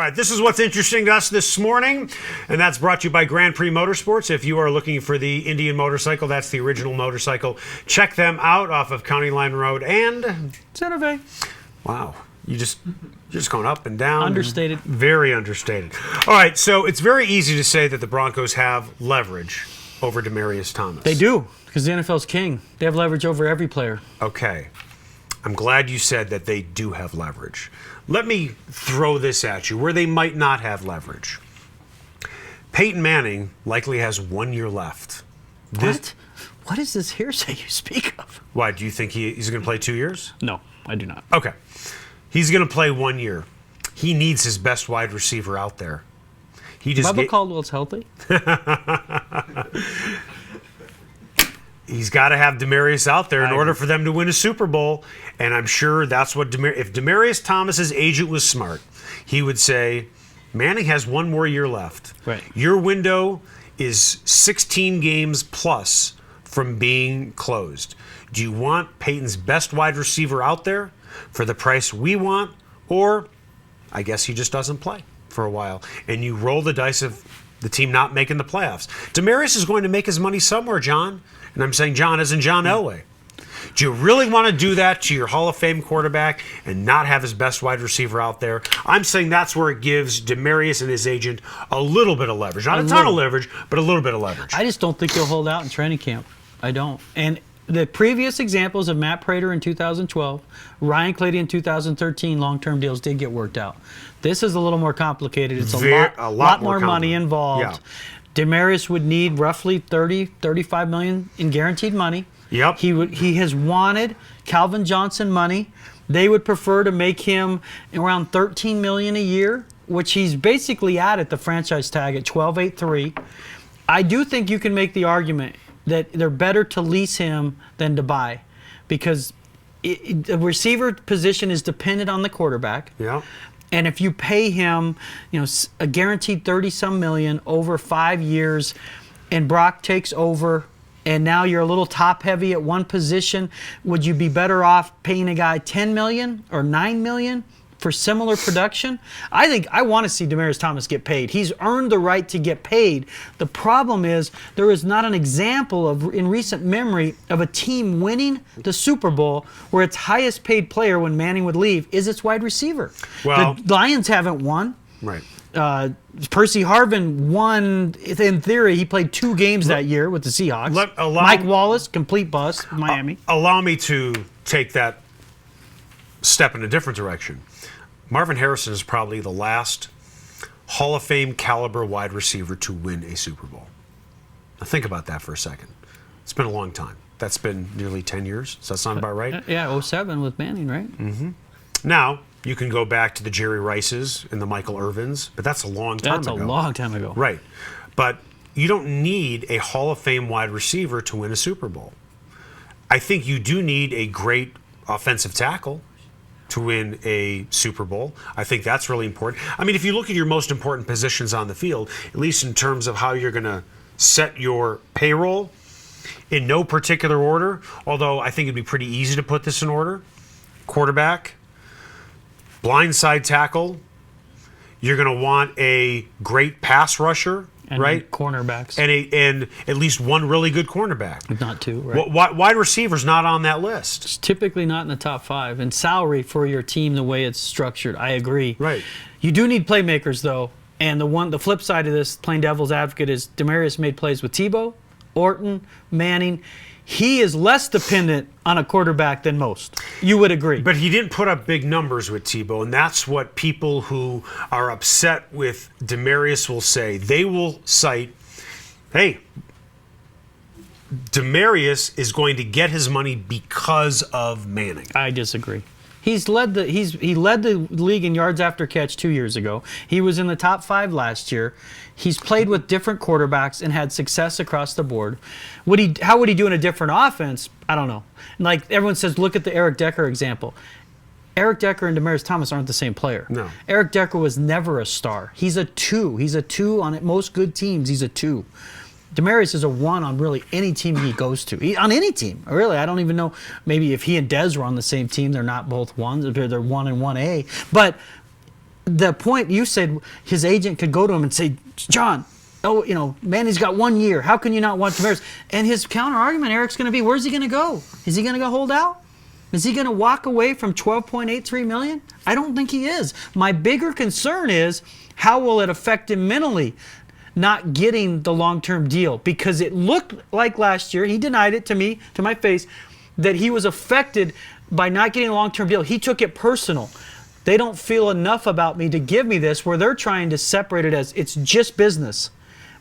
right, this is what's interesting to us this morning, and that's brought to you by Grand Prix Motorsports. If you are looking for the Indian motorcycle, that's the original motorcycle. Check them out off of County Line Road and Santa Fe. Wow, you're just going up and down. Understated. Very understated. All right, so it's very easy to say that the Broncos have leverage over Demaryius Thomas. They do, because the NFL's king. They have leverage over every player. Okay. I'm glad you said that they do have leverage. Let me throw this at you where they might not have leverage. Peyton Manning likely has 1 year left. What? What is this hearsay you speak of? Why, do you think he's going to play 2 years? No, I do not. Okay. He's going to play 1 year. He needs his best wide receiver out there. Bubba Caldwell's healthy? He's got to have Demaryius out there in order for them to win a Super Bowl. And I'm sure that's what if Demaryius Thomas's agent was smart, he would say, Manning has 1 more year left. Right. Your window is 16 games plus from being closed. Do you want Peyton's best wide receiver out there for the price we want? Or I guess he just doesn't play for a while. And you roll the dice of the team not making the playoffs. Demaryius is going to make his money somewhere, John. And I'm saying John as in John Elway. Do you really want to do that to your Hall of Fame quarterback and not have his best wide receiver out there? I'm saying that's where it gives Demaryius and his agent a little bit of leverage. Not a ton of leverage, but a little bit of leverage. I just don't think he'll hold out in training camp. I don't. And the previous examples of Matt Prater in 2012, Ryan Clady in 2013, long-term deals did get worked out. This is a little more complicated. It's a lot more money involved. Yeah. Demaryius would need roughly $35 million in guaranteed money. Yep. He has wanted Calvin Johnson money. They would prefer to make him around $13 million a year, which he's basically at the franchise tag at $12.83. I do think you can make the argument that they're better to lease him than to buy, because the receiver position is dependent on the quarterback. Yeah. And if you pay him, a guaranteed 30-some million over 5 years, and Brock takes over, and now you're a little top-heavy at one position, would you be better off paying a guy $10 million or $9 million for similar production? I want to see Demaryius Thomas get paid. He's earned the right to get paid. The problem is there is not an example in recent memory of a team winning the Super Bowl where its highest paid player when Manning would leave is its wide receiver. Well, the Lions haven't won. Right. Percy Harvin won, in theory. He played 2 games that year with the Seahawks. Mike Wallace, complete bust, Miami. Allow me to take that step in a different direction. Marvin Harrison is probably the last Hall of Fame caliber wide receiver to win a Super Bowl. Now think about that for a second. It's been a long time. That's been nearly 10 years. Does that sound about right? Yeah, 07 with Manning, right? Mm-hmm. Now, you can go back to the Jerry Rices and the Michael Irvins, but that's a long time ago. That's a long time ago. Right. But you don't need a Hall of Fame wide receiver to win a Super Bowl. I think you do need a great offensive tackle to win a Super Bowl. I think that's really important. I mean, if you look at your most important positions on the field, at least in terms of how you're going to set your payroll, in no particular order, although I think it'd be pretty easy to put this in order. Quarterback, blindside tackle, you're going to want a great pass rusher, and right? Cornerbacks. And at least one really good cornerback. If not 2, right? Wide receiver's not on that list. It's typically not in the top 5. And salary for your team, the way it's structured, I agree. Right. You do need playmakers, though. And the flip side of this, playing devil's advocate, is Demaryius made plays with Tebow, Orton, Manning. He is less dependent on a quarterback than most. You would agree. But he didn't put up big numbers with Tebow, and that's what people who are upset with Demaryius will say. They will cite, hey, Demaryius is going to get his money because of Manning. I disagree. He led the league in yards after catch 2 years ago. He was in the top 5 last year. He's played with different quarterbacks and had success across the board. How would he do in a different offense? I don't know. Like everyone says, look at the Eric Decker example. Eric Decker and Demaryius Thomas aren't the same player. No. Eric Decker was never a star. He's a 2. He's a 2 on most good teams. He's a 2. Demaryius is a 1 on really any team he goes to. On any team, really. I don't even know. Maybe if he and Dez were on the same team, they're not both 1s. They're 1 and 1A. But the point you said, his agent could go to him and say, John, Manny's got 1 year. How can you not want Demaryius? And his counter argument, Eric's going to be, where's he going to go? Is he going to go hold out? Is he going to walk away from $12.83 million? I don't think he is. My bigger concern is, how will it affect him mentally not getting the long-term deal? Because it looked like last year, he denied it to me, to my face, that he was affected by not getting a long-term deal. He took it personal. They don't feel enough about me to give me this, where they're trying to separate it as it's just business.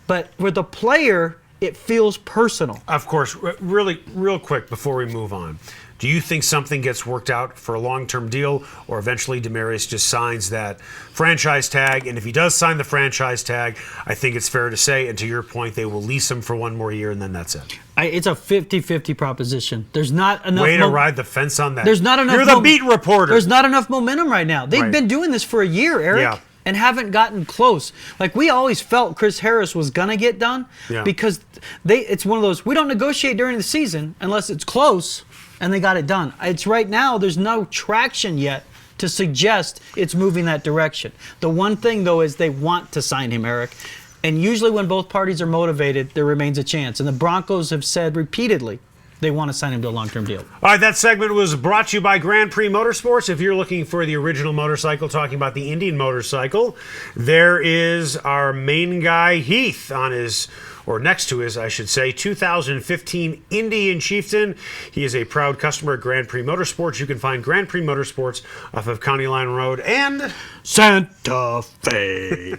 But with the player, it feels personal. Of course. Really, real quick before we move on. Do you think something gets worked out for a long-term deal, or eventually Demaryius just signs that franchise tag? And if he does sign the franchise tag, I think it's fair to say, and to your point, they will lease him for 1 more year, and then that's it. It's a 50-50 proposition. There's not enough. Way to ride the fence on that. There's not enough. You're the beat reporter. There's not enough momentum right now. They've been doing this for a year, Eric. Yeah. And haven't gotten close. Like, we always felt Chris Harris was going to get done, because it's one of those, we don't negotiate during the season unless it's close, and they got it done. It's right now, there's no traction yet to suggest it's moving that direction. The one thing, though, is they want to sign him, Eric. And usually when both parties are motivated, there remains a chance. And the Broncos have said repeatedly they want to sign him to a long-term deal. All right, that segment was brought to you by Grand Prix Motorsports. If you're looking for the original motorcycle, talking about the Indian motorcycle, there is our main guy, Heath, on his, or next to his, I should say, 2015 Indian Chieftain. He is a proud customer at Grand Prix Motorsports. You can find Grand Prix Motorsports off of County Line Road and Santa Fe.